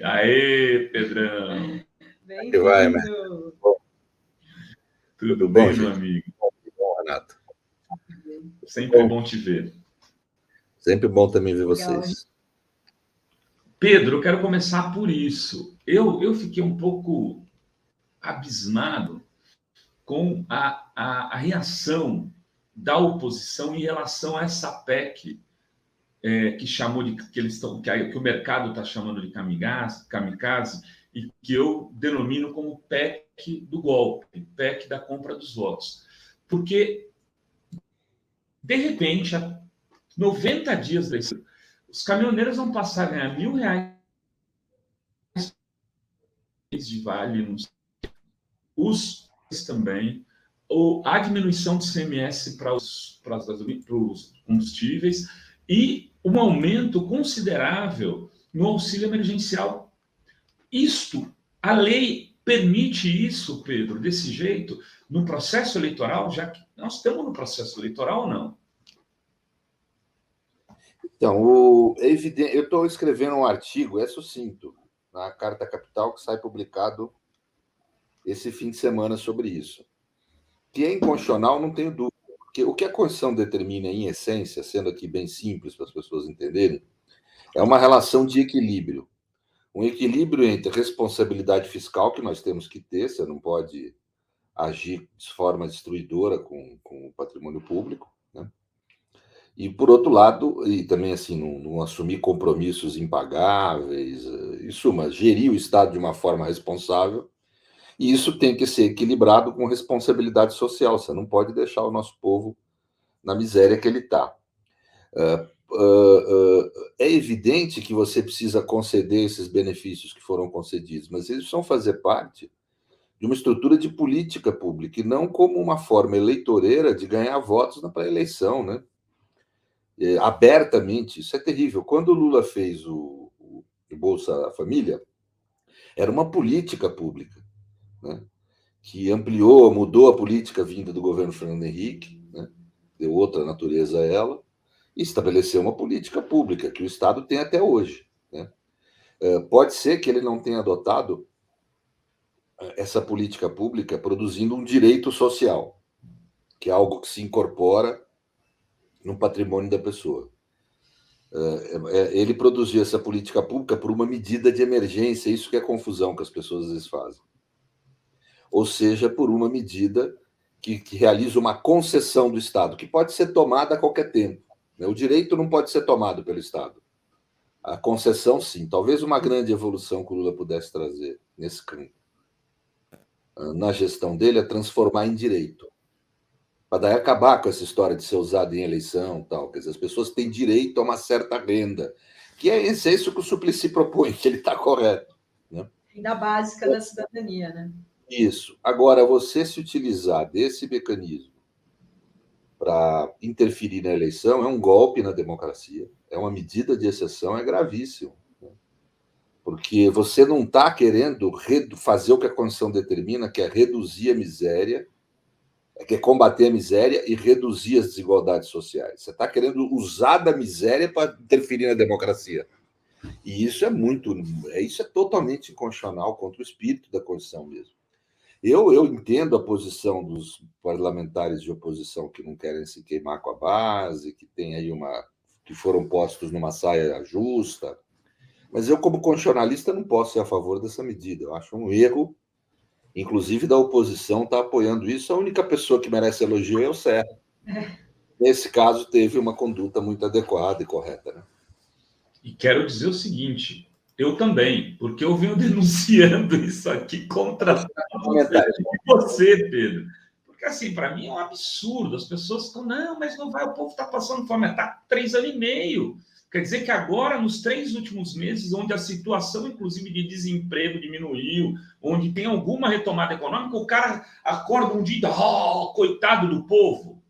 Aê, Pedrão! Bem-vindo! Tudo bem, bom, meu gente? amigo? Bom, Renato. Sempre bom te ver. Sempre bom também ver Legal. vocês. Pedro, eu quero começar por isso. Eu fiquei um pouco abismado com a reação da oposição em relação a essa PEC que chamou de que o mercado está chamando de kamikaze e que eu denomino como PEC do golpe, PEC da compra dos votos. Porque, de repente, há 90 dias da eleição, os caminhoneiros vão passar a ganhar R$ 1.000 de vale, os também, a diminuição do CMS para os combustíveis e um aumento considerável no auxílio emergencial. A lei permite isso, Pedro, desse jeito, no processo eleitoral, já que nós estamos no processo eleitoral ou não? Então, é evidente, eu estou escrevendo um artigo, é sucinto, na Carta Capital, que sai publicado esse fim de semana sobre isso. Que é inconstitucional, não tenho dúvida. Porque o que a Constituição determina, em essência, sendo aqui bem simples para as pessoas entenderem, é uma relação de equilíbrio. Um equilíbrio entre responsabilidade fiscal, que nós temos que ter, você não pode agir de forma destruidora com o patrimônio público, né? E, por outro lado, e também assim, não assumir compromissos impagáveis, em suma, gerir o Estado de uma forma responsável, e isso tem que ser equilibrado com responsabilidade social. Você não pode deixar o nosso povo na miséria que ele está. É evidente que você precisa conceder esses benefícios que foram concedidos, mas eles precisam fazer parte de uma estrutura de política pública, e não como uma forma eleitoreira de ganhar votos na pré-eleição, né? Abertamente, isso é terrível. Quando o Lula fez o Bolsa Família, era uma política pública, né? Que ampliou, mudou a política vinda do governo Fernando Henrique, né? Deu outra natureza a ela, e estabeleceu uma política pública que o Estado tem até hoje, né? Pode ser que ele não tenha adotado essa política pública produzindo um direito social, que é algo que se incorpora no patrimônio da pessoa. Ele produziu essa política pública por uma medida de emergência, isso que é confusão que as pessoas às vezes fazem. Ou seja, por uma medida que realiza uma concessão do Estado, que pode ser tomada a qualquer tempo. O direito não pode ser tomado pelo Estado. A concessão, sim. Talvez uma grande evolução que o Lula pudesse trazer nesse campo, na gestão dele, é transformar em direito. Para daí acabar com essa história de ser usado em eleição, tal. Quer dizer, as pessoas têm direito a uma certa renda, que é isso que o Suplicy propõe, que ele está correto, né? Renda básica da cidadania, né? Isso. Agora, você se utilizar desse mecanismo para interferir na eleição é um golpe na democracia, é uma medida de exceção, é gravíssimo, né? Porque você não está querendo fazer o que a Constituição determina, que é reduzir a miséria, que é combater a miséria e reduzir as desigualdades sociais. Você está querendo usar da miséria para interferir na democracia. E isso é totalmente inconstitucional, contra o espírito da Constituição mesmo. Eu entendo a posição dos parlamentares de oposição que não querem se queimar com a base, que tem aí que foram postos numa saia justa, mas eu, como constitucionalista, não posso ser a favor dessa medida. Eu acho um erro, inclusive da oposição está apoiando isso. A única pessoa que merece elogio é o Serra. Nesse caso, teve uma conduta muito adequada e correta, né? E quero dizer o seguinte, eu também, porque eu venho denunciando isso aqui contra você, Pedro. Porque, assim, para mim é um absurdo. As pessoas estão, não, mas não vai, o povo está passando fome. Está 3 anos e meio. Quer dizer que agora, nos 3 últimos meses, onde a situação, inclusive, de desemprego diminuiu, onde tem alguma retomada econômica, o cara acorda um dia e coitado do povo.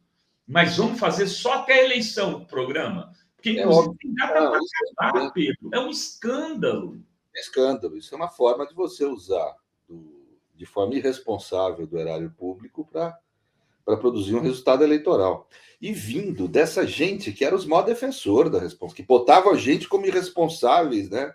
Mas vamos fazer só até a eleição o programa. Porque, inclusive, tem data para acabar, Pedro. É um escândalo. É escândalo. Isso é uma forma de você usar de forma irresponsável do erário público para produzir um resultado eleitoral. E vindo dessa gente que era os maiores defensores da resposta, que botava a gente como irresponsáveis, né?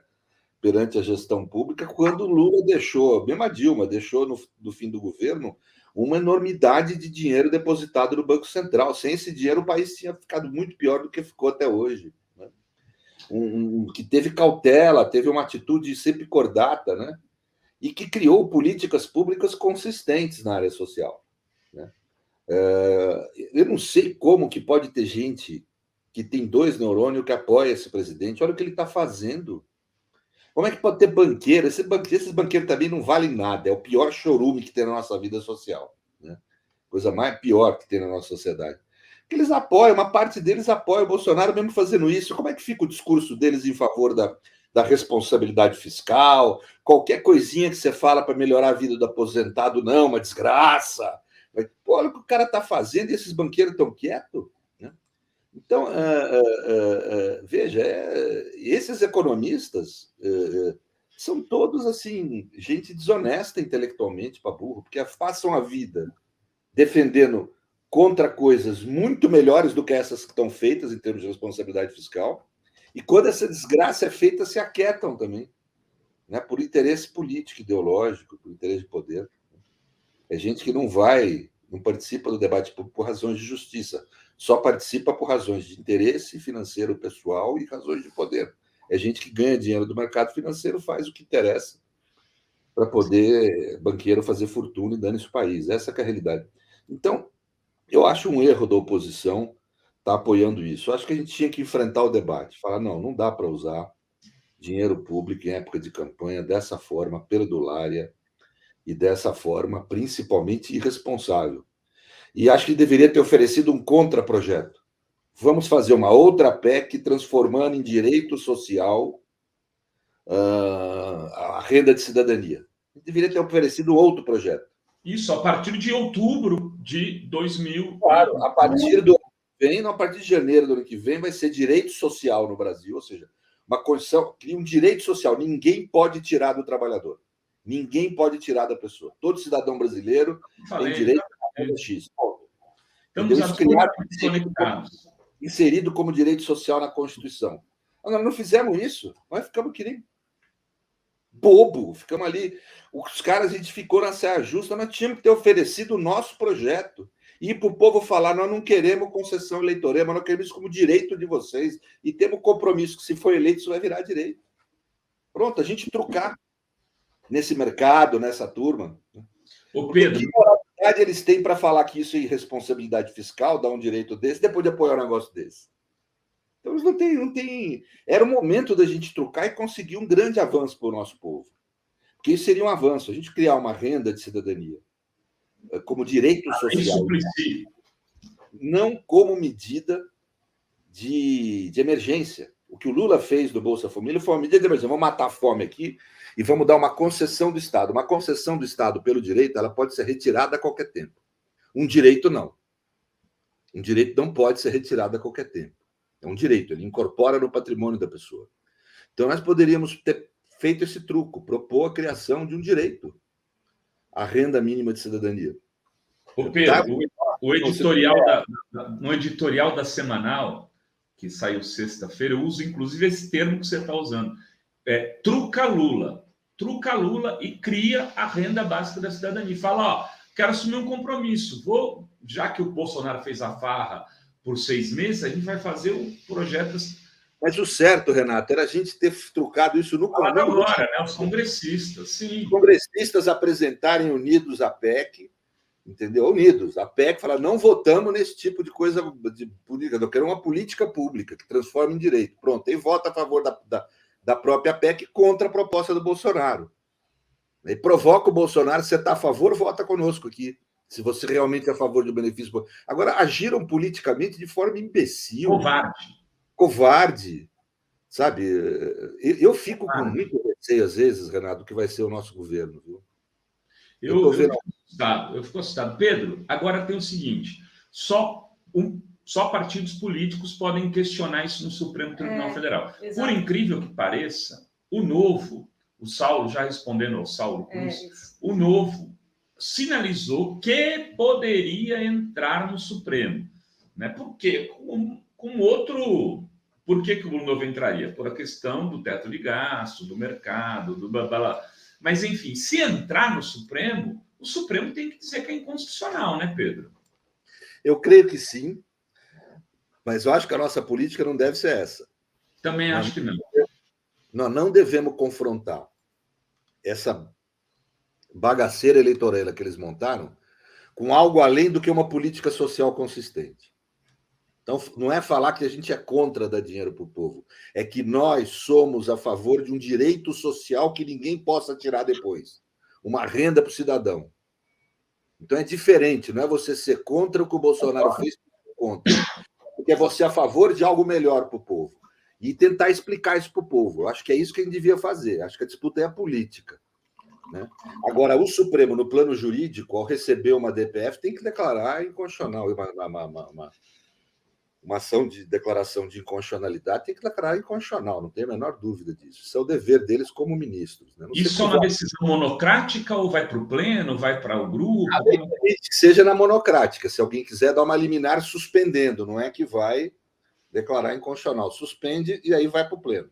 perante a gestão pública quando o Lula deixou, mesmo a Dilma, deixou no fim do governo uma enormidade de dinheiro depositado no Banco Central. Sem esse dinheiro, o país tinha ficado muito pior do que ficou até hoje. Né? Que teve cautela, teve uma atitude sempre cordata, né? E que criou políticas públicas consistentes na área social. Né? Eu não sei como que pode ter gente que tem 2 neurônios que apoia esse presidente. Olha o que ele está fazendo. Como é que pode ter banqueiro? Esses banqueiros também não valem nada. É o pior chorume que tem na nossa vida social. Né? Coisa mais pior que tem na nossa sociedade. Porque eles apoiam, uma parte deles apoia o Bolsonaro mesmo fazendo isso. Como é que fica o discurso deles em favor da responsabilidade fiscal? Qualquer coisinha que você fala para melhorar a vida do aposentado, não, uma desgraça. Pô, olha o que o cara está fazendo e esses banqueiros estão quietos. Né? Então, veja, esses economistas são todos assim, gente desonesta intelectualmente para burro, porque passam a vida defendendo contra coisas muito melhores do que essas que estão feitas em termos de responsabilidade fiscal, e quando essa desgraça é feita, se aquietam também, né, por interesse político, ideológico, por interesse de poder. É gente que não participa do debate por razões de justiça, só participa por razões de interesse financeiro pessoal e razões de poder. É gente que ganha dinheiro do mercado financeiro, faz o que interessa para poder banqueiro fazer fortuna e dane-se o país. Essa que é a realidade. Então, eu acho um erro da oposição estar apoiando isso. Eu acho que a gente tinha que enfrentar o debate, falar, não dá para usar dinheiro público em época de campanha dessa forma perdulária e dessa forma principalmente irresponsável. E acho que deveria ter oferecido um contraprojeto. Vamos fazer uma outra PEC transformando em direito social a renda de cidadania. Deveria ter oferecido outro projeto. Isso, a partir de outubro de 2000. Claro, a partir do ano que vem, não, a partir de janeiro do ano que vem, vai ser direito social no Brasil, ou seja, uma condição, cria um direito social. Ninguém pode tirar do trabalhador. Ninguém pode tirar da pessoa. Todo cidadão brasileiro tem direito a renda X. Estamos absolutamente conectados. Inserido como direito social na Constituição. Nós não fizemos isso. Nós ficamos que nem bobo. Ficamos ali. Os caras, a gente ficou na saia justa. Nós tínhamos que ter oferecido o nosso projeto. E para o povo falar, nós não queremos concessão eleitoral, mas nós queremos isso como direito de vocês. E temos compromisso que, se for eleito, isso vai virar direito. Pronto, a gente trocar nesse mercado, nessa turma. Ô, Pedro, que moralidade eles têm para falar que isso é irresponsabilidade fiscal, dar um direito desse, depois de apoiar um negócio desse? Então, eles não tem. Era o momento da gente trocar e conseguir um grande avanço para o nosso povo. Porque isso seria um avanço, a gente criar uma renda de cidadania como direito social, não como medida de emergência. O que o Lula fez do Bolsa Família foi uma medida de emergência. Vamos matar a fome aqui e vamos dar uma concessão do Estado. Uma concessão do Estado pelo direito, ela pode ser retirada a qualquer tempo. Um direito, não. Um direito não pode ser retirado a qualquer tempo. É um direito, ele incorpora no patrimônio da pessoa. Então, nós poderíamos ter feito esse truco, propor a criação de um direito, a renda mínima de cidadania. Ô, Pedro, no editorial da Semanal, que saiu sexta-feira, eu uso inclusive esse termo que você está usando. Truca Lula e cria a renda básica da cidadania. Fala, quero assumir um compromisso. Já que o Bolsonaro fez a farra por 6 meses, a gente vai fazer o projeto. Mas o certo, Renato, era a gente ter trucado isso no começo. Agora, né? Os congressistas, sim. Os congressistas apresentarem unidos a PEC, entendeu? Unidos. A PEC fala, não votamos nesse tipo de coisa política, eu quero uma política pública que transforme em direito. Pronto, aí vota a favor da própria PEC contra a proposta do Bolsonaro. E provoca o Bolsonaro, você está a favor, vota conosco aqui, se você realmente é a favor do benefício. Agora, agiram politicamente de forma imbecil. Covarde, sabe? Eu fico com muito receio, às vezes, Renato, que vai ser o nosso governo, viu? Eu fico assustado. Pedro, agora tem o seguinte, só partidos políticos podem questionar isso no Supremo Tribunal Federal. Exatamente. Por incrível que pareça, o Novo, o Saulo, já respondendo ao Saulo Cruz, o Novo sinalizou que poderia entrar no Supremo, né? Porque com outro Por que o novo entraria? Por a questão do teto de gasto, do mercado, do blá, blá, blá. Mas, enfim, se entrar no Supremo, o Supremo tem que dizer que é inconstitucional, né, Pedro? Eu creio que sim, mas eu acho que a nossa política não deve ser essa. Também acho que não. Nós não devemos confrontar essa bagaceira eleitoreira que eles montaram com algo além do que uma política social consistente. Então, não é falar que a gente é contra dar dinheiro para o povo, é que nós somos a favor de um direito social que ninguém possa tirar depois, uma renda para o cidadão. Então é diferente, não é você ser contra o que o Bolsonaro fez, contra, porque é você a favor de algo melhor para o povo e tentar explicar isso para o povo. Eu acho que é isso que a gente devia fazer. Acho que a disputa é a política, né? Agora, o Supremo, no plano jurídico, ao receber uma DPF, tem que declarar inconstitucional uma ação de declaração de inconstitucionalidade, tem que declarar inconstitucional, não tem a menor dúvida disso. Isso é o dever deles como ministros, né? Isso é uma decisão monocrática ou vai para o pleno, vai para o grupo? Que seja na monocrática. Se alguém quiser dar uma liminar suspendendo, não é que vai declarar inconstitucional. Suspende e aí vai para o pleno.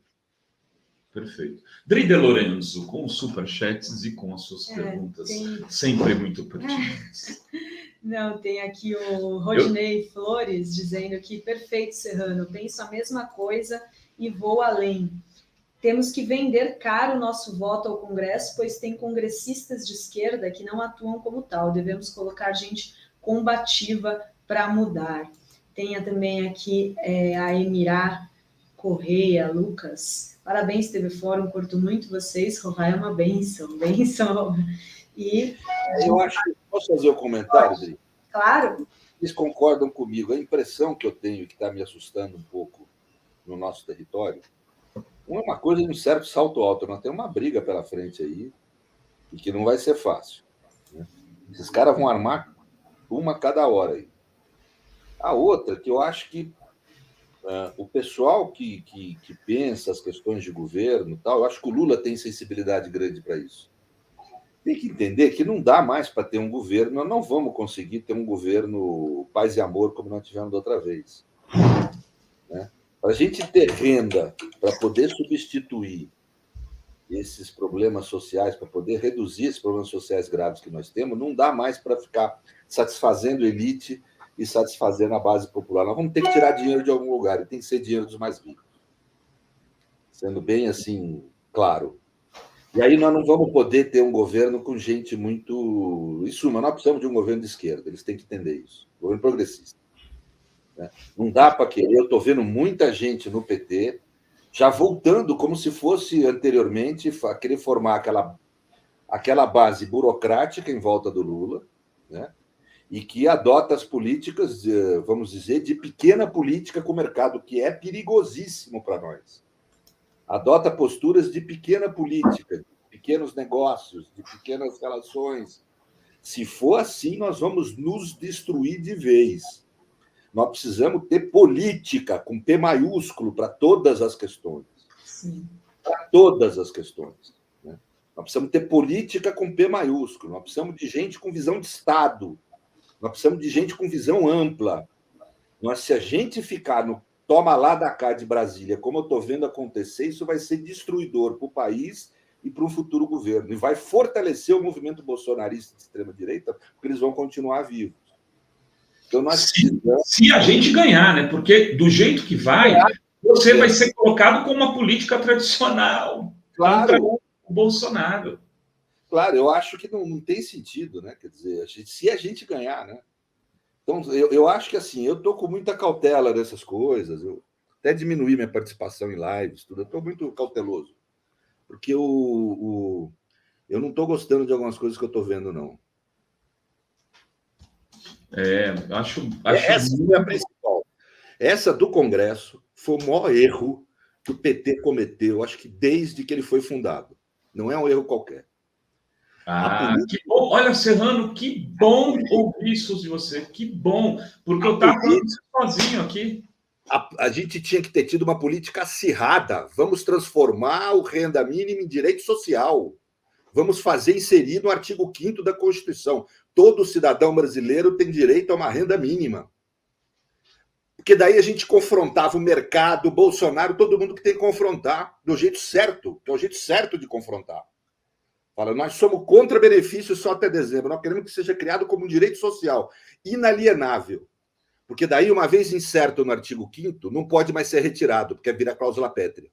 Perfeito. Dri De Lorenzo, com os superchats e com as suas perguntas, sempre muito pertinentes. Não, tem aqui o Rodinei Flores dizendo que perfeito, Serrano, penso a mesma coisa e vou além. Temos que vender caro o nosso voto ao Congresso, pois tem congressistas de esquerda que não atuam como tal. Devemos colocar gente combativa para mudar. Tem também aqui a Emirá Correia, Lucas. Parabéns, TV Fórum, curto muito vocês. Rovar é uma bênção, bênção. E eu acho que posso fazer um comentário, Dri? Claro. Eles concordam comigo. A impressão que eu tenho, que está me assustando um pouco no nosso território, uma coisa de um certo salto alto. Nós temos uma briga pela frente aí e que não vai ser fácil, né? Esses caras vão armar uma cada hora aí. A outra, que eu acho que o pessoal que pensa as questões de governo e tal, eu acho que o Lula tem sensibilidade grande para isso. Tem que entender que não dá mais para ter um governo, nós não vamos conseguir ter um governo paz e amor como nós tivemos da outra vez, né? Para a gente ter renda para poder substituir esses problemas sociais, para poder reduzir esses problemas sociais graves que nós temos, não dá mais para ficar satisfazendo elite e satisfazendo a base popular. Nós vamos ter que tirar dinheiro de algum lugar, e tem que ser dinheiro dos mais ricos. Sendo bem assim, claro. E aí nós não vamos poder ter um governo com gente muito... Em suma, nós precisamos de um governo de esquerda, eles têm que entender isso. Governo progressista, né? Não dá para querer... Eu estou vendo muita gente no PT já voltando como se fosse anteriormente a querer formar aquela base burocrática em volta do Lula, né? E que adota as políticas, vamos dizer, de pequena política com o mercado, que é perigosíssimo para nós. Adota posturas de pequena política, de pequenos negócios, de pequenas relações. Se for assim, nós vamos nos destruir de vez. Nós precisamos ter política, com P maiúsculo, para todas as questões. Sim. Para todas as questões, né? Nós precisamos ter política com P maiúsculo, nós precisamos de gente com visão de Estado, nós precisamos de gente com visão ampla. Se a gente ficar no toma lá da cá de Brasília, como eu estou vendo acontecer, isso vai ser destruidor para o país e para um futuro governo. E vai fortalecer o movimento bolsonarista de extrema-direita, porque eles vão continuar vivos. Então, se a gente ganhar, né? Porque do jeito que vai, você vai ser colocado como uma política tradicional contra o Bolsonaro. Claro, eu acho que não tem sentido, né? Quer dizer, se a gente ganhar, né? Então, eu acho que assim, eu estou com muita cautela nessas coisas, eu até diminuí minha participação em lives, tudo, eu estou muito cauteloso, porque eu não estou gostando de algumas coisas que eu estou vendo, não. Acho essa é a principal. Essa do Congresso foi o maior erro que o PT cometeu, acho que desde que ele foi fundado. Não é um erro qualquer. Que bom. Olha, Serrano, que bom ouvir isso de você. Que bom, porque eu estava sozinho aqui. A gente tinha que ter tido uma política acirrada. Vamos transformar o renda mínima em direito social. Vamos inserir no artigo 5º da Constituição. Todo cidadão brasileiro tem direito a uma renda mínima. porque daí a gente confrontava o mercado, o Bolsonaro, todo mundo que tem que confrontar do jeito certo, que é o jeito certo de confrontar. Fala, nós somos contra benefícios só até dezembro, nós queremos que seja criado como um direito social inalienável, porque daí, uma vez incerto no artigo 5º, não pode mais ser retirado, porque vira cláusula pétrea.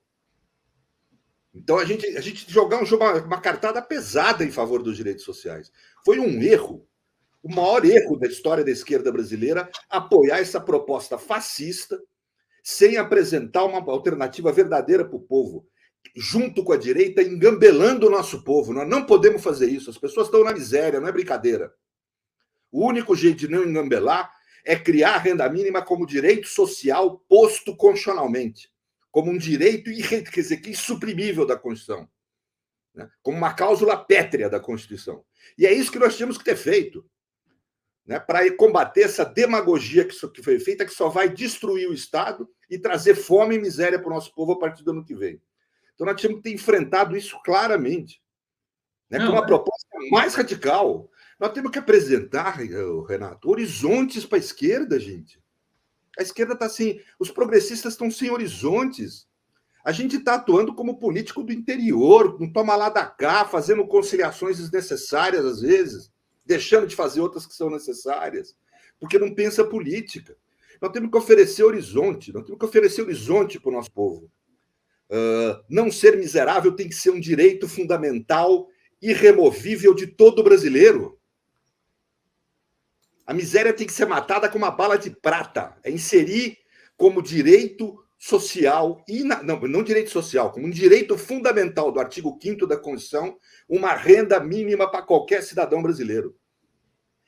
Então, a gente jogar uma cartada pesada em favor dos direitos sociais. Foi um erro, o maior erro da história da esquerda brasileira, apoiar essa proposta fascista sem apresentar uma alternativa verdadeira para o povo, junto com a direita, engambelando o nosso povo. Nós não podemos fazer isso. As pessoas estão na miséria, não é brincadeira. O único jeito de não engambelar é criar a renda mínima como direito social posto constitucionalmente, como um direito insuprimível da Constituição, né? Como uma cláusula pétrea da Constituição. E é isso que nós tínhamos que ter feito, né, para combater essa demagogia que foi feita, que só vai destruir o Estado e trazer fome e miséria para o nosso povo a partir do ano que vem. Então, nós tínhamos que ter enfrentado isso claramente, né, com uma proposta mais radical. Nós temos que apresentar, Renato, horizontes para a esquerda, gente. A esquerda está assim, os progressistas estão sem horizontes. A gente está atuando como político do interior, não toma lá da cá, fazendo conciliações desnecessárias às vezes, deixando de fazer outras que são necessárias, porque não pensa política. Nós temos que oferecer horizonte, nós temos que oferecer horizonte para o nosso povo. Não ser miserável tem que ser um direito fundamental, irremovível de todo brasileiro. A miséria tem que ser matada com uma bala de prata. É inserir como direito social, não direito social, como um direito fundamental do artigo 5º da Constituição, uma renda mínima para qualquer cidadão brasileiro.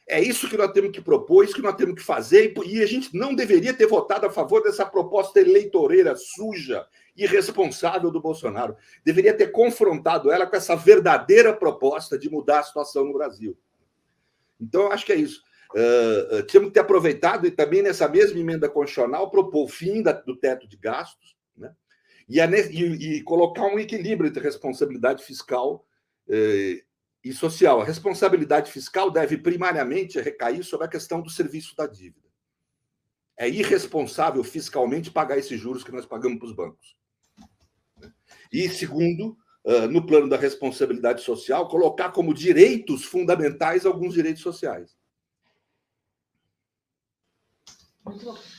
É isso que nós temos que propor, isso que nós temos que fazer, e a gente não deveria ter votado a favor dessa proposta eleitoreira, suja, irresponsável do Bolsonaro. Deveria ter confrontado ela com essa verdadeira proposta de mudar a situação no Brasil. Então, eu acho que é isso. Tínhamos que ter aproveitado e também nessa mesma emenda constitucional propor o fim do teto de gastos, né? e colocar um equilíbrio entre responsabilidade fiscal e social. A responsabilidade fiscal deve primariamente recair sobre a questão do serviço da dívida. É irresponsável fiscalmente pagar esses juros que nós pagamos para os bancos. E segundo, no plano da responsabilidade social, colocar como direitos fundamentais alguns direitos sociais.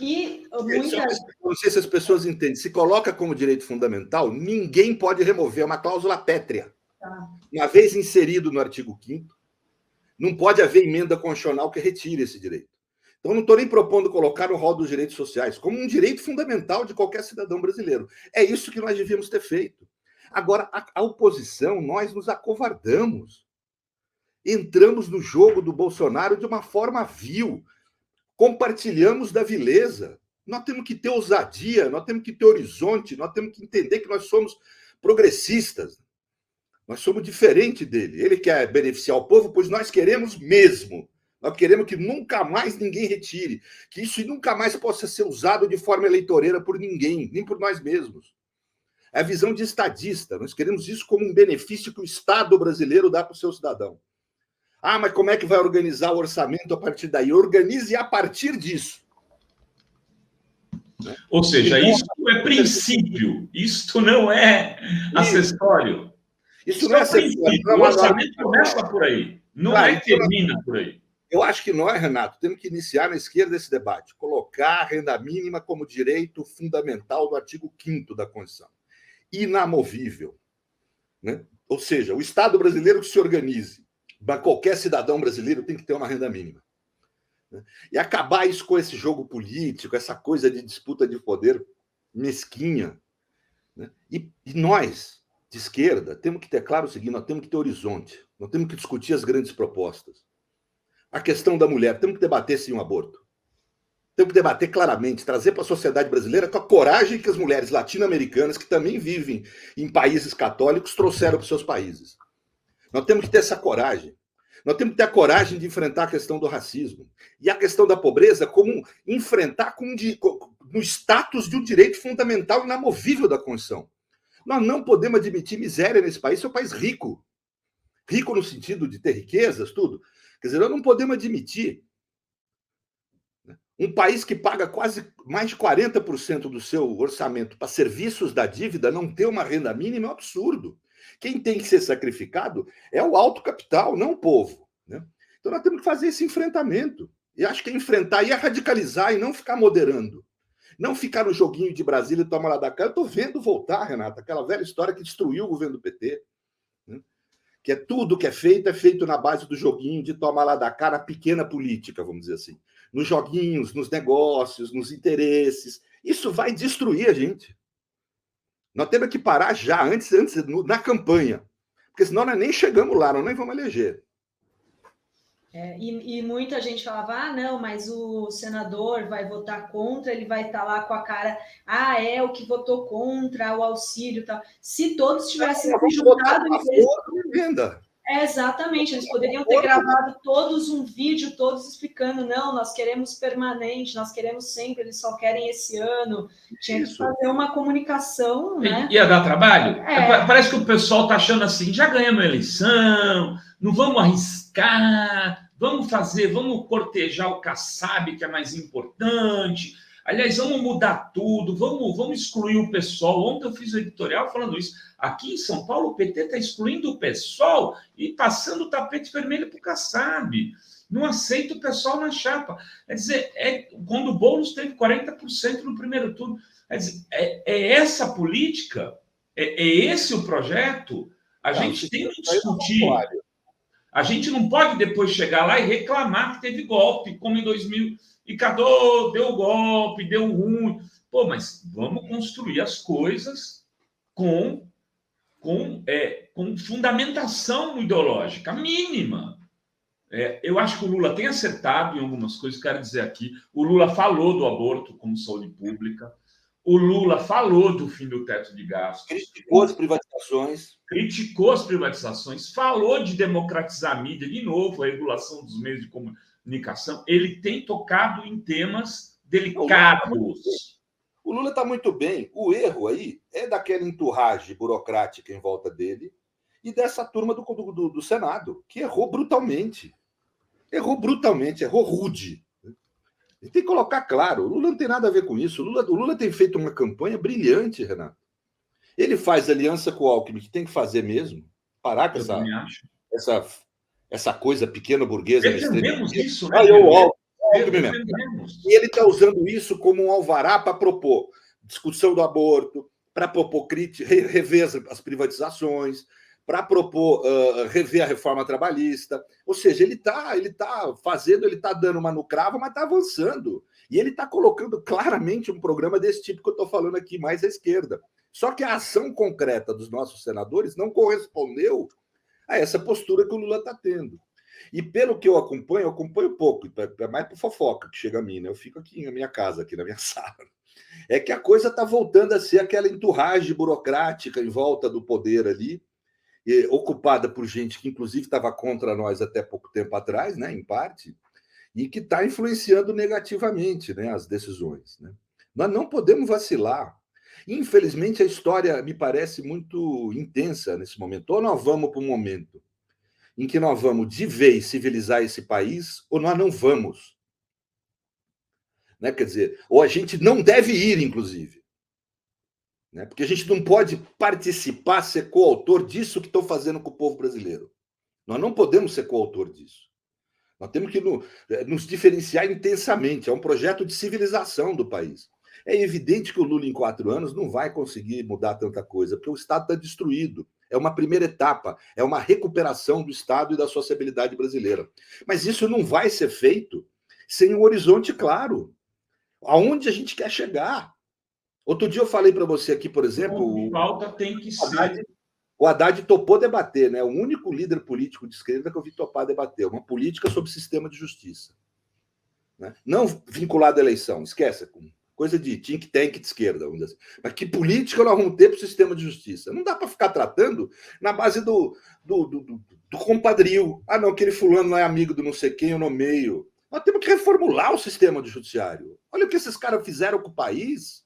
E não sei se as pessoas entendem. Se coloca como direito fundamental, ninguém pode remover, é uma cláusula pétrea. Tá. Uma vez inserido no artigo 5º, não pode haver emenda constitucional que retire esse direito. Então, não estou nem propondo colocar no rol dos direitos sociais como um direito fundamental de qualquer cidadão brasileiro. É isso que nós devíamos ter feito. Agora, a oposição, nós nos acovardamos. Entramos no jogo do Bolsonaro de uma forma vil. Compartilhamos da vileza. Nós temos que ter ousadia, nós temos que ter horizonte, nós temos que entender que nós somos progressistas. Nós somos diferente dele. Ele quer beneficiar o povo, pois nós queremos mesmo. Nós queremos que nunca mais ninguém retire, que isso nunca mais possa ser usado de forma eleitoreira por ninguém, nem por nós mesmos. É a visão de estadista. Nós queremos isso como um benefício que o Estado brasileiro dá para o seu cidadão. Ah, mas como é que vai organizar o orçamento a partir daí? Organize a partir disso. Ou seja, isso é princípio, isso não é acessório. Isso não é acessório. O orçamento começa por aí, não termina por aí. Eu acho que nós, Renato, temos que iniciar na esquerda esse debate, colocar a renda mínima como direito fundamental do artigo 5º da Constituição, inamovível, né? Ou seja, o Estado brasileiro que se organize. Qualquer cidadão brasileiro tem que ter uma renda mínima. E acabar isso com esse jogo político, essa coisa de disputa de poder mesquinha. E nós, de esquerda, temos que ter claro o seguinte: nós temos que ter horizonte, nós temos que discutir as grandes propostas. A questão da mulher, temos que debater sim o aborto. Temos que debater claramente, trazer para a sociedade brasileira com a coragem que as mulheres latino-americanas, que também vivem em países católicos, trouxeram para os seus países. Nós temos que ter essa coragem. Nós temos que ter a coragem de enfrentar a questão do racismo. E a questão da pobreza, como enfrentar no status de um direito fundamental inamovível da Constituição. Nós não podemos admitir miséria nesse país. Isso é um país rico. Rico no sentido de ter riquezas, tudo. Quer dizer, nós não podemos admitir Um país que paga quase mais de 40% do seu orçamento para serviços da dívida não ter uma renda mínima é um absurdo. Quem tem que ser sacrificado é o alto capital, não o povo, né? Então nós temos que fazer esse enfrentamento. E acho que é enfrentar e é radicalizar e não ficar moderando. Não ficar no joguinho de Brasília e toma lá da cá. Eu estou vendo voltar, Renata, aquela velha história que destruiu o governo do PT, né? Que é tudo que é feito na base do joguinho de tomar lá da cá, na pequena política, vamos dizer assim. Nos joguinhos, nos negócios, nos interesses. Isso vai destruir a gente. Nós temos que parar já, antes na campanha. Porque senão nós nem chegamos lá, nós nem vamos eleger. E muita gente falava, não, mas o senador vai votar contra, ele vai estar lá com a cara, é o que votou contra o auxílio e tal. Se todos tivessem se juntado... Exatamente, eles poderiam ter gravado todos um vídeo, todos explicando, não, nós queremos permanente, nós queremos sempre, eles só querem esse ano. Tinha que fazer uma comunicação, né? Ia dar trabalho? Parece que o pessoal está achando assim, já ganhamos a eleição, não vamos arriscar, vamos cortejar o Kassab, que é mais importante. Aliás, vamos mudar tudo, vamos excluir o PSOL. Ontem eu fiz um editorial falando isso. Aqui em São Paulo, o PT está excluindo o PSOL e passando o tapete vermelho para o Kassab. Não aceita o PSOL na chapa. Quer dizer, quando o Boulos teve 40% no primeiro turno. Quer dizer, essa política, esse o projeto. A gente tem que discutir. A gente não pode depois chegar lá e reclamar que teve golpe, como em 2000. E cadê? Deu golpe, deu ruim. Mas vamos construir as coisas com fundamentação ideológica mínima. Eu acho que o Lula tem acertado em algumas coisas, quero dizer aqui. O Lula falou do aborto como saúde pública. O Lula falou do fim do teto de gastos. Criticou as privatizações. Falou de democratizar a mídia, de novo, a regulação dos meios de comunicação. Ele tem tocado em temas delicados. O Lula está muito bem. O erro aí é daquela entourage burocrática em volta dele e dessa turma do Senado, que errou brutalmente. Errou rude. A gente tem que colocar claro, o Lula não tem nada a ver com isso. O Lula tem feito uma campanha brilhante, Renato. Ele faz aliança com o Alckmin, que tem que fazer mesmo, parar com essa coisa pequena burguesa. Defendemos isso, né? E ele está usando isso como um alvará para propor discussão do aborto, para propor rever as privatizações, para propor rever a reforma trabalhista. Ou seja, ele está dando uma no cravo, mas está avançando. E ele está colocando claramente um programa desse tipo que eu estou falando aqui, mais à esquerda. Só que a ação concreta dos nossos senadores não correspondeu a essa postura que o Lula está tendo. E pelo que eu acompanho pouco, é mais por fofoca que chega a mim, né? Eu fico aqui na minha casa, aqui na minha sala. É que a coisa está voltando a ser aquela entourage burocrática em volta do poder ali, ocupada por gente que, inclusive, estava contra nós até pouco tempo atrás, né, em parte, e que está influenciando negativamente, né, as decisões. Né? Nós não podemos vacilar. Infelizmente, a história me parece muito intensa nesse momento. Ou nós vamos para um momento em que nós vamos de vez civilizar esse país, ou nós não vamos. Né? Quer dizer, ou a gente não deve ir, inclusive. Né? Porque a gente não pode participar, ser coautor disso que estão fazendo com o povo brasileiro. Nós não podemos ser coautor disso. Nós temos que nos diferenciar intensamente. É um projeto de civilização do país. É evidente que o Lula, em 4 anos, não vai conseguir mudar tanta coisa, porque o Estado está destruído. É uma primeira etapa, é uma recuperação do Estado e da sociabilidade brasileira. Mas isso não vai ser feito sem um horizonte claro. Aonde a gente quer chegar? Outro dia eu falei para você aqui, por exemplo... Falta tem que ser... O Haddad topou debater, né? O único líder político de esquerda que eu vi topar debater. Uma política sobre sistema de justiça. Né? Não vinculado à eleição, esquece. Coisa de think tank de esquerda, vamos dizer assim. Mas que política nós vamos ter para o sistema de justiça? Não dá para ficar tratando na base do compadrio. Não, aquele fulano não é amigo do não sei quem, eu nomeio. Nós temos que reformular o sistema de judiciário. Olha o que esses caras fizeram com o país.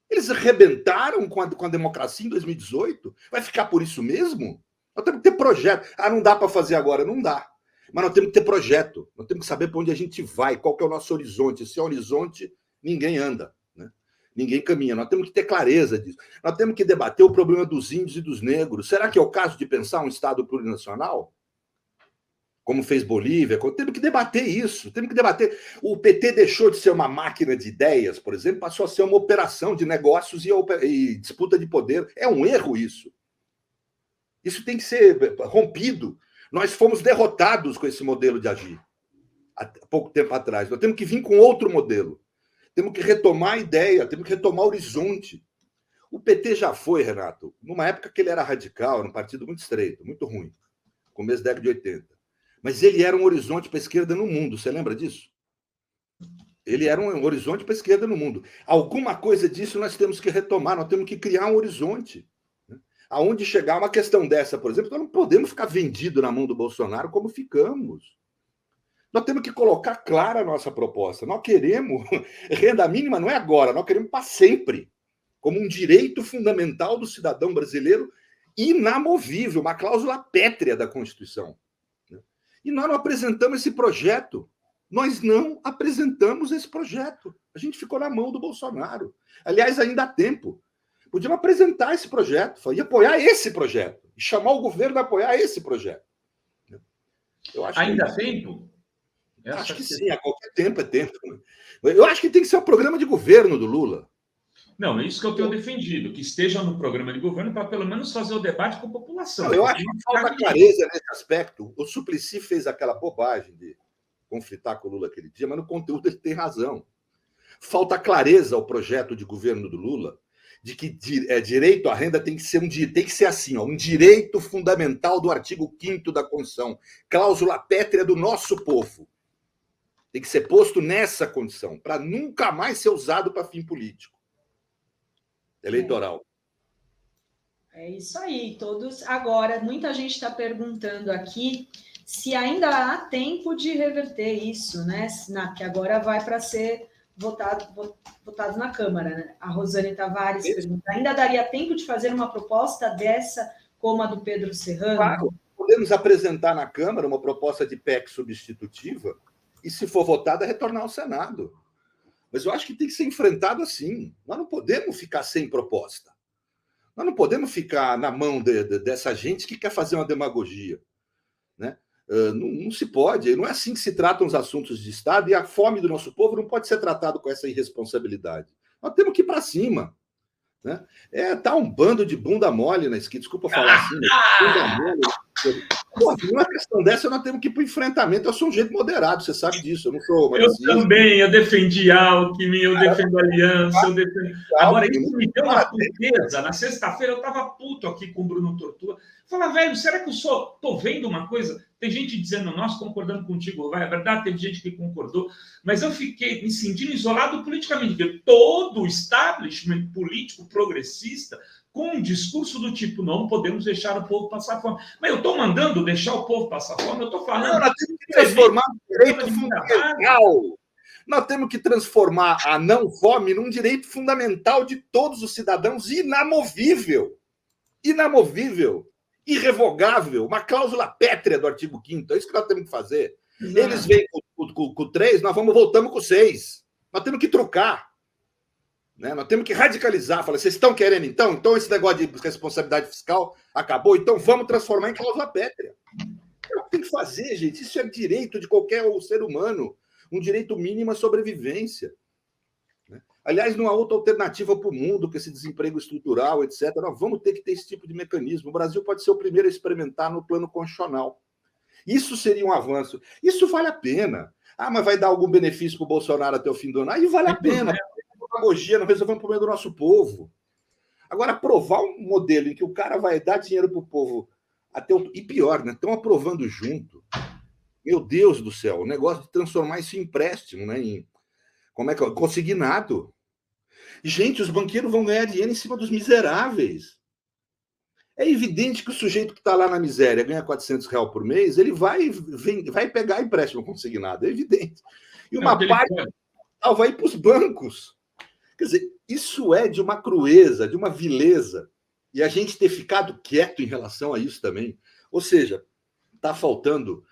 Eles arrebentaram com a democracia em 2018. Vai ficar por isso mesmo? Nós temos que ter projeto. Não dá para fazer agora. Não dá. Mas nós temos que ter projeto, nós temos que saber para onde a gente vai, qual que é o nosso horizonte. Se é horizonte, ninguém anda, né? Ninguém caminha. Nós temos que ter clareza disso. Nós temos que debater o problema dos índios e dos negros. Será que é o caso de pensar um Estado plurinacional? Como fez Bolívia? Temos que debater isso. Temos que debater. O PT deixou de ser uma máquina de ideias, por exemplo, passou a ser uma operação de negócios e disputa de poder. É um erro isso. Isso tem que ser rompido. Nós fomos derrotados com esse modelo de agir há pouco tempo atrás. Nós temos que vir com outro modelo. Temos que retomar a ideia, temos que retomar o horizonte. O PT já foi, Renato, numa época que ele era radical, era um partido muito estreito, muito ruim, começo da década de 80. Mas ele era um horizonte para a esquerda no mundo, você lembra disso? Ele era um horizonte para a esquerda no mundo. Alguma coisa disso nós temos que retomar, nós temos que criar um horizonte. Aonde chegar uma questão dessa, por exemplo, nós não podemos ficar vendido na mão do Bolsonaro como ficamos. Nós temos que colocar clara a nossa proposta. Nós queremos renda mínima, não é agora, nós queremos para sempre, como um direito fundamental do cidadão brasileiro inamovível, uma cláusula pétrea da Constituição. E nós não apresentamos esse projeto. Nós não apresentamos esse projeto. A gente ficou na mão do Bolsonaro. Aliás, ainda há tempo. Podíamos apresentar esse projeto e apoiar esse projeto. E chamar o governo a apoiar esse projeto. Eu acho ainda há tempo? Acho que sim, a qualquer tempo é tempo. Eu acho que tem que ser o programa de governo do Lula. Não, é isso que eu tenho defendido, que esteja no programa de governo para pelo menos fazer o debate com a população. Não, eu acho que falta clareza nesse aspecto. O Suplicy fez aquela bobagem de conflitar com o Lula aquele dia, mas no conteúdo ele tem razão. Falta clareza ao projeto de governo do Lula de que direito à renda tem que ser assim, um direito fundamental do artigo 5º da Constituição, cláusula pétrea do nosso povo. Tem que ser posto nessa condição, para nunca mais ser usado para fim político, eleitoral. É isso aí, todos. Agora, muita gente está perguntando aqui se ainda há tempo de reverter isso, né? Que agora vai para ser votado na Câmara, né? A Rosane Tavares pergunta: ainda daria tempo de fazer uma proposta dessa como a do Pedro Serrano? Claro, podemos apresentar na Câmara uma proposta de PEC substitutiva e, se for votada, retornar ao Senado. Mas eu acho que tem que ser enfrentado assim. Nós não podemos ficar sem proposta. Nós não podemos ficar na mão dessa gente que quer fazer uma demagogia, né? Não se pode. Não é assim que se tratam os assuntos de Estado, e a fome do nosso povo não pode ser tratado com essa irresponsabilidade. Nós temos que ir para cima, né? Tá um bando de bunda mole na esquerda. Desculpa falar assim, bunda mole. Pô, numa questão dessa, nós temos que ir para o enfrentamento. Eu sou um jeito moderado, você sabe disso. Eu não sou marxista. Eu também, eu defendi Alckmin, eu defendo a Aliança, eu defendo... Agora, isso me deu uma puteza. Na sexta-feira, eu estava puto aqui com o Bruno Torturra. Falei, velho, será que eu só estou vendo uma coisa? Tem gente dizendo, nós concordando contigo, vai, é verdade, teve gente que concordou, mas eu fiquei me sentindo isolado politicamente, porque todo o establishment político progressista com um discurso do tipo, não podemos deixar o povo passar fome. Mas eu estou mandando deixar o povo passar fome, eu estou falando... Não, nós temos que transformar o direito fundamental. Nós temos que transformar a não fome num direito fundamental de todos os cidadãos, inamovível. Inamovível. Irrevogável. Uma cláusula pétrea do artigo 5º. É isso que nós temos que fazer. Exato. Eles vêm com o 3, nós voltamos com o 6. Nós temos que trocar. Né? Nós temos que radicalizar. Falar, vocês estão querendo então? Então esse negócio de responsabilidade fiscal acabou? Então vamos transformar em cláusula pétrea. É o que tem que fazer, gente. Isso é direito de qualquer ser humano. Um direito mínimo à sobrevivência. Né? Aliás, não há outra alternativa para o mundo que esse desemprego estrutural, etc. Nós vamos ter que ter esse tipo de mecanismo. O Brasil pode ser o primeiro a experimentar no plano constitucional. Isso seria um avanço. Isso vale a pena. Ah, mas vai dar algum benefício para o Bolsonaro até o fim do ano? Aí vale a pena. Demagogia, não resolvemos o problema do nosso povo. Agora, aprovar um modelo em que o cara vai dar dinheiro para o povo até o... E pior, né? Estão aprovando junto. Meu Deus do céu, o negócio de transformar isso em empréstimo, né? Como é que é? Consignado. Gente, os banqueiros vão ganhar dinheiro em cima dos miseráveis. É evidente que o sujeito que está lá na miséria ganha R$400 por mês, ele vai pegar empréstimo consignado, é evidente. E uma parte vai para os bancos. Quer dizer, isso é de uma crueza, de uma vileza. E a gente ter ficado quieto em relação a isso também. Ou seja, está faltando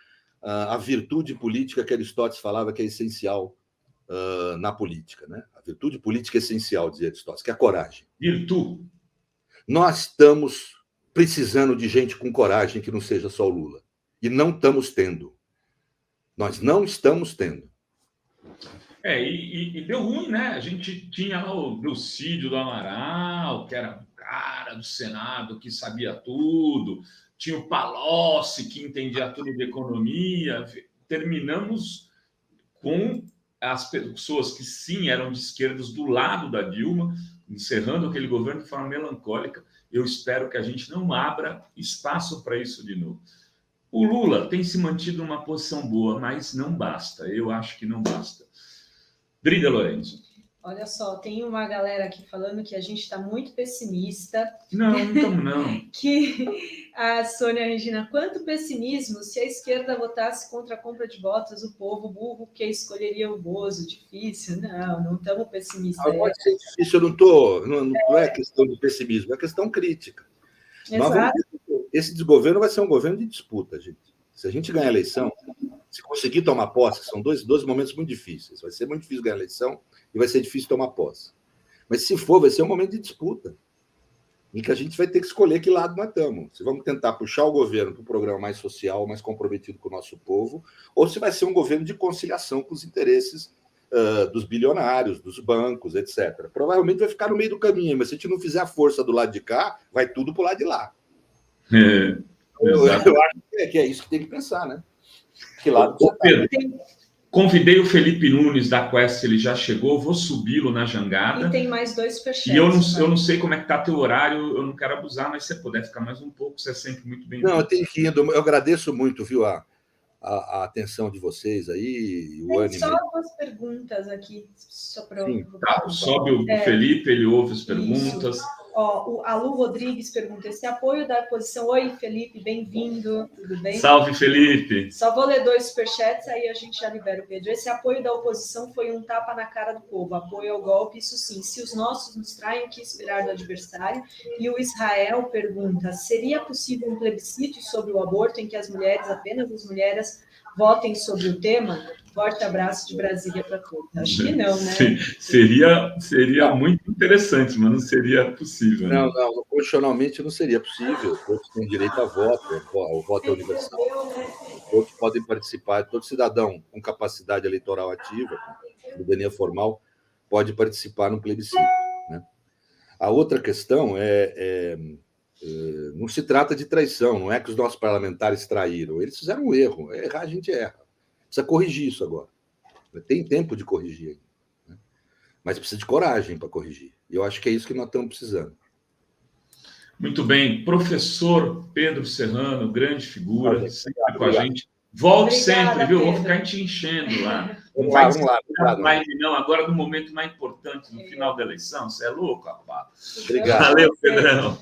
a virtude política que Aristóteles falava que é essencial na política, né? A virtude política é essencial, dizia Aristóteles, que é a coragem. Virtude. Nós estamos precisando de gente com coragem que não seja só o Lula. E não estamos tendo. Nós não estamos tendo. E deu ruim, né? A gente tinha lá o Delcídio do Amaral, que era um cara do Senado que sabia tudo. Tinha o Palocci, que entendia tudo de economia. Terminamos com as pessoas que, sim, eram de esquerdas do lado da Dilma, encerrando aquele governo de forma melancólica. Eu espero que a gente não abra espaço para isso de novo. O Lula tem se mantido numa posição boa, mas não basta. Eu acho que não basta. Drida Lourenço. Olha só, tem uma galera aqui falando que a gente está muito pessimista. Não estamos, não. Que a Sônia Regina, quanto pessimismo se a esquerda votasse contra a compra de votos, o povo burro que escolheria o Bozo, difícil. Não estamos pessimistas. Pode ser difícil, não é questão de pessimismo, é questão crítica. Exato. Esse desgoverno vai ser um governo de disputa, gente. Se a gente ganhar a eleição, se conseguir tomar posse, são dois momentos muito difíceis. Vai ser muito difícil ganhar a eleição e vai ser difícil tomar posse. Mas se for, vai ser um momento de disputa, em que a gente vai ter que escolher que lado nós estamos. Se vamos tentar puxar o governo para um programa mais social, mais comprometido com o nosso povo, ou se vai ser um governo de conciliação com os interesses dos bilionários, dos bancos, etc. Provavelmente vai ficar no meio do caminho, mas se a gente não fizer a força do lado de cá, vai tudo para o lado de lá. Eu acho que é isso que tem que pensar, né? Que lado você Pedro, convidei o Felipe Nunes da Quest, ele já chegou, vou subi-lo na jangada. E tem mais 2 superchats. E eu não sei como é que está teu horário, eu não quero abusar, mas se você puder ficar mais um pouco, você é sempre muito bem-vindo. Não, eu tenho que ir, eu agradeço muito, viu, a atenção de vocês aí. O tem só algumas perguntas aqui. Só para sobe o Felipe, ele ouve as perguntas. O Alu Rodrigues pergunta: esse apoio da oposição. Oi, Felipe, bem-vindo, tudo bem? Salve, Felipe. Só vou ler 2 superchats, aí a gente já libera o Pedro. Esse apoio da oposição foi um tapa na cara do povo, apoio ao golpe, isso sim. Se os nossos nos traem, o que esperar do adversário? E o Israel pergunta: seria possível um plebiscito sobre o aborto em que apenas as mulheres votem sobre o tema? Forte abraço de Brasília para todos. Acho que não, né? Seria muito interessante, mas não seria possível. Não, constitucionalmente não seria possível. Todos têm direito a voto, o voto é universal. Todos podem participar, todo cidadão com capacidade eleitoral ativa, com cidadania formal, pode participar no plebiscito, né? A outra questão não se trata de traição, não é que os nossos parlamentares traíram, eles fizeram um erro. Errar, a gente erra. Precisa corrigir isso agora. Tem tempo de corrigir ainda, né? Mas precisa de coragem para corrigir. E eu acho que é isso que nós estamos precisando. Muito bem. Professor Pedro Serrano, grande figura, sempre com a gente. Volte sempre, viu? Vou ficar te enchendo lá. Vamos lá. Não, agora no momento mais importante, no final da eleição. Você é louco, rapaz? Obrigado. Valeu, Pedrão.